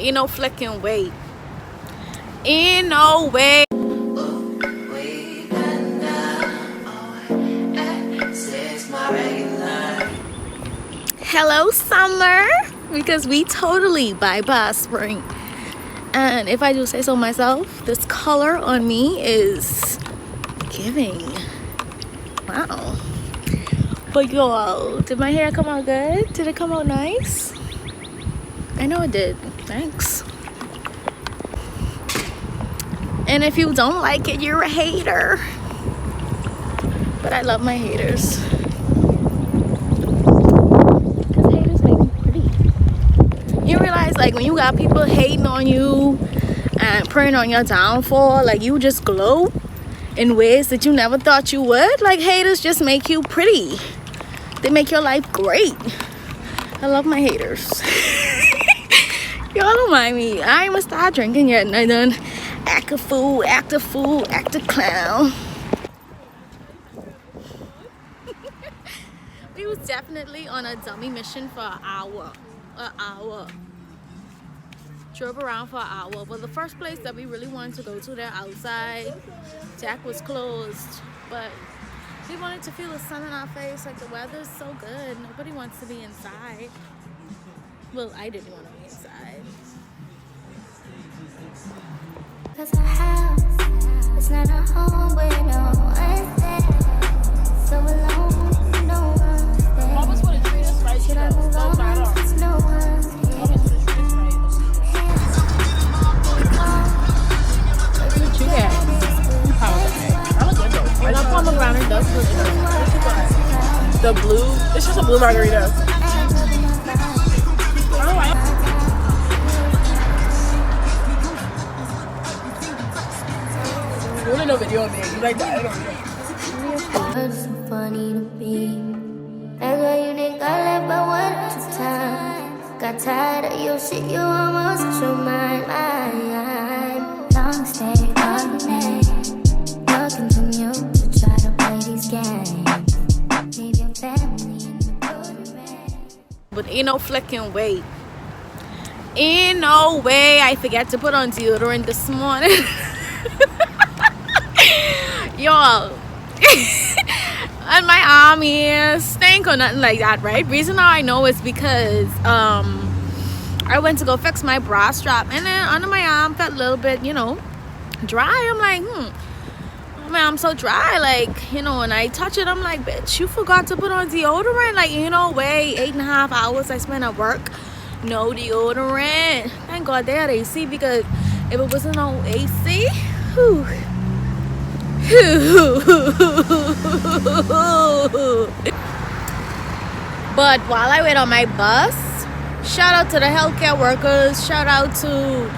ain't no flicking way. Ain't no way. Hello summer, because we totally bypass spring. And if I do say so myself, this color on me is giving. Wow. But y'all, did my hair come out good? Did it come out nice? I know it did. Thanks. And if you don't like it, you're a hater. But I love my haters. Because haters make me pretty. You realize, like, when you got people hating on you and preying on your downfall, like, you just glow in ways that you never thought you would. Like, haters just make you pretty. They make your life great. I love my haters. Y'all don't mind me. I ain't gonna start drinking yet, and I done act a fool, act a clown. We was definitely on a dummy mission for an hour. Drove around for an hour. But the first place that we really wanted to go to, there outside, Jack was closed. But we wanted to feel the sun on our face. Like, the weather's so good. Nobody wants to be inside. Well, I didn't want to be inside. Cause our house is not a home where no one's there. So alone, no one's there. Almost want to treat us right. Should I move on since no one's here? Almost want to treat us right. What you get? I look good though. And up on the ground, it does look good. The blue, it's just a blue margarita. You want to know video of me? You like that? I don't know. It's so funny to be. That girl you think I left but one two times. Got tired of your shit, you almost threw my mind. Long stay argument. Working from you to try to play these games. Leave your family in the good. But ain't no flicking way. Ain't no way I forget to put on deodorant this morning. Y'all. And my arm here stink or nothing like that, right? Reason how I know is because I went to go fix my bra strap, and then under my arm felt a little bit, dry. I'm like, my arm's so dry, like, when I touch it, I'm like, bitch, you forgot to put on deodorant. Like, way 8.5 hours I spent at work, no deodorant. Thank God they had AC, because if it wasn't no AC, whew. But while I wait on my bus, shout out to the healthcare workers, shout out to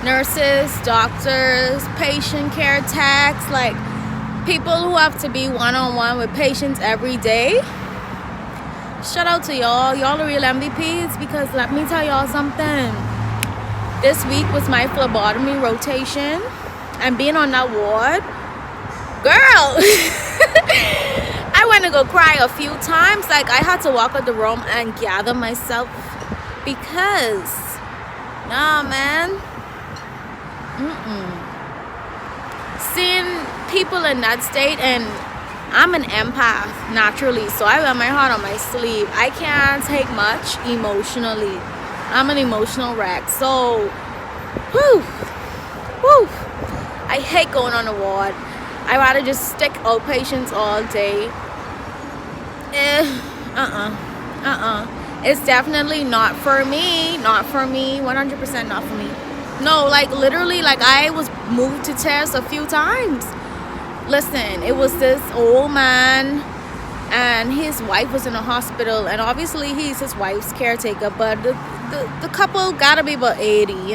nurses, doctors, patient care techs, like people who have to be one-on-one with patients every day. Shout out to y'all. Y'all are real MVPs, because let me tell y'all something. This week was my phlebotomy rotation, and being on that ward, girl, I went to go cry a few times. Like, I had to walk out the room and gather myself, because, nah, man. Seeing people in that state, and I'm an empath naturally, so I wear my heart on my sleeve. I can't take much emotionally. I'm an emotional wreck. So, whew, I hate going on the ward. I'd rather just stick outpatients all day. It's definitely not for me. 100% not for me. No, like, literally, like, I was moved to tears a few times. Listen, it was this old man, and his wife was in a hospital, and obviously he's his wife's caretaker, but the couple gotta be about 80,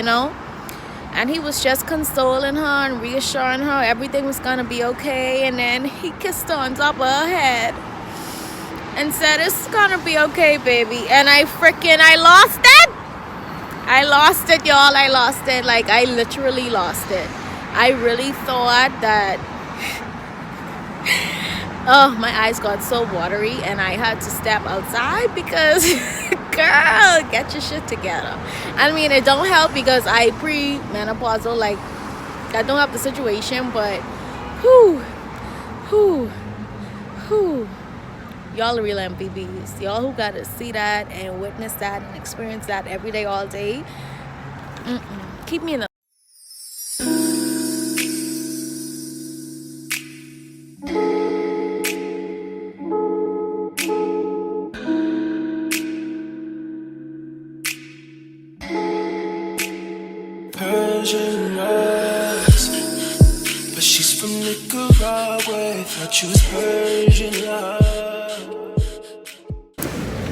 And he was just consoling her and reassuring her everything was gonna be okay. And then he kissed her on top of her head and said, "It's gonna be okay, baby." And I lost it. I lost it, y'all. I lost it. Like, I literally lost it. I really thought that Oh, my eyes got so watery and I had to step outside because girl, get your shit together. I mean, it don't help because I pre-menopausal, like I don't have the situation, but whew, y'all are real MVPs. Y'all who got to see that and witness that and experience that every day, all day. Keep me in the Persian rose, but she's from Nicaragua. Thought she was Persian love.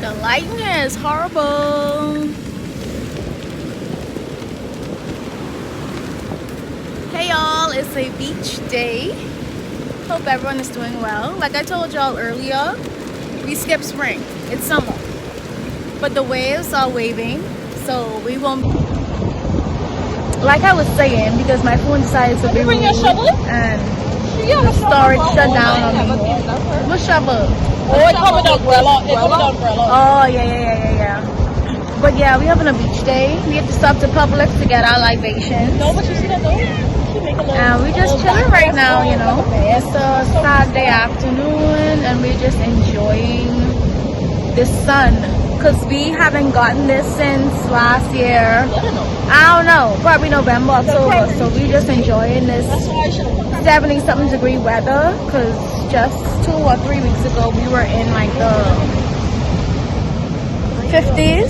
The lighting is horrible. Hey y'all, it's a beach day. Hope everyone is doing well. Like I told y'all earlier, we skipped spring. It's summer. But the waves are waving, so we won't. Like I was saying, because my phone decided to be rude and the storage shut down on me. What shovel? Oh, it's coming the umbrella. It's coming the umbrella. Oh, yeah. But yeah, we're having a beach day. We have to stop to Publix to get our libations. No, but you see that though? And we're just chilling right now, you know. It's a Saturday afternoon and we're just enjoying the sun. Because we haven't gotten this since last year. I don't know. Probably November, October. So we're just enjoying this 70-something degree weather. Because just 2 or 3 weeks ago, we were in like the 50s.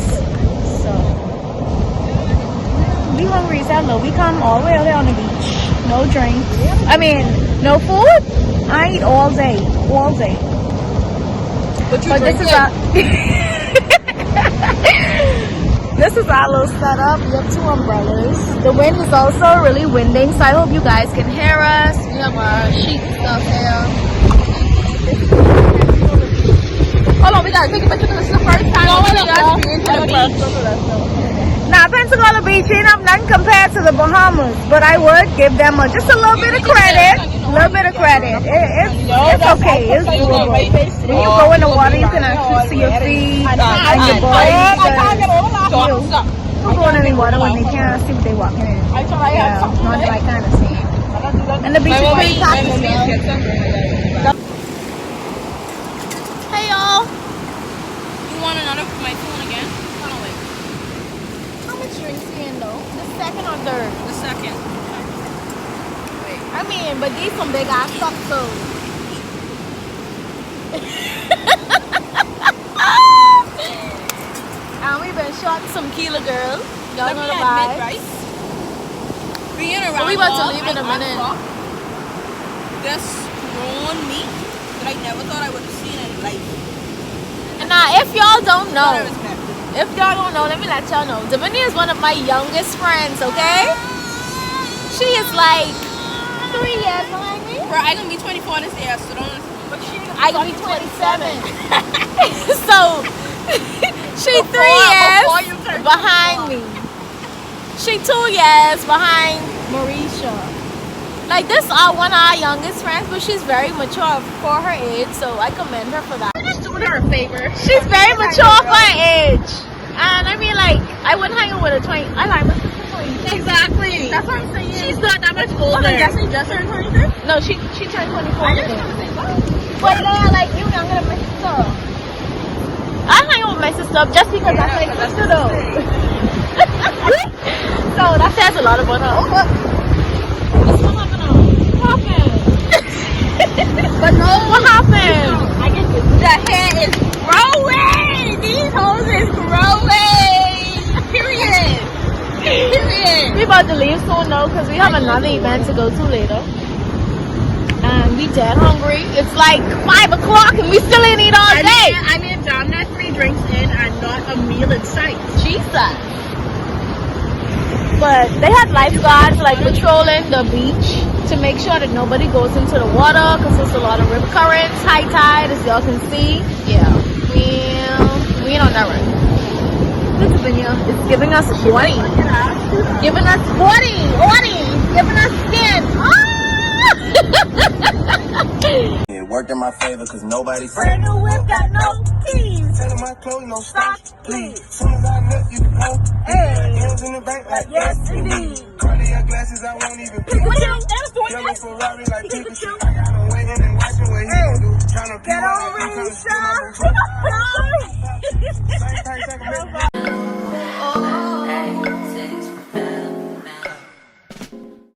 So we hungry as hell. No, we come all the way out there on the beach. No drinks. I mean, no food. I eat all day. But this is our this is our little setup. We have 2 umbrellas. The wind is also really winding, so I hope you guys can hear us. We have our sheet stuff here. Hold on, we gotta take a picture because it's the first time we're Now, Pensacola Beach ain't up nothing compared to the Bahamas, but I would give them just a little bit of credit. It's okay. It's doable. When you go in the water, you can actually see your feet and your body. Who go in any water when they can't see what they're walking in? Yeah, not my kind of scene. And the beach is pretty toxic. Hey y'all. You want another for my phone again? Hold on, wait. How much drinks we in though? The second or third? The second. I mean, but these some big ass stuff though. And we've been shorting some kilo girls. Y'all know the vibes. Right? Being around But we about to leave in a minute. This grown meat that I never thought I would have seen in life. And now, if y'all don't know, let me let y'all know. Davinia is one of my youngest friends, okay? She is like 3 years behind me. Bro, I gonna be 24 this year, so don't. I gonna be 27. So she 3 years behind me. She 2 years behind Marisha. Like this are one of our youngest friends, but she's very mature for her age, so I commend her for that. I'm just doing her a favor. She's very mature for her age. And I mean, like, I wouldn't hang out with a 20. I like my sister 20. Exactly. That's what I'm saying. She's not that much older. Jessie just turned 23? No, she turned 24 today. But they're like, you younger than my sister. I hang out with my sister just because that's my sister though. So that says a lot about her. Oh, look. What's happening? What happened? But no, what happened? The hair is growing. These hoes is growing. Period. We about to leave soon though, because we have another event to go to later. And we dead hungry. It's like 5 o'clock and we still ain't eat all day. I mean, I'm not 3 drinks in and not a meal in sight. Jesus. But they had lifeguards like patrolling the beach to make sure that nobody goes into the water because there's a lot of rip currents, high tide, as y'all can see. Yeah, we ain't on that right. Look at Vinya. It's giving us 20. Giving us 40. Giving us skin. Ah! worked in my favor, cause nobody's Brand new whip, got no keys. Tell my clothes, no stop, please. Soon as I nut, you can go. Hey. Hands in the bank like Yes, indeed. Cardiac glasses, I won't even pick. Yellow Ferrari like Pikachu. I got him waiting and watching what he gon' do. Tryna Get on, like I'm tryna Risha. Same thing, take a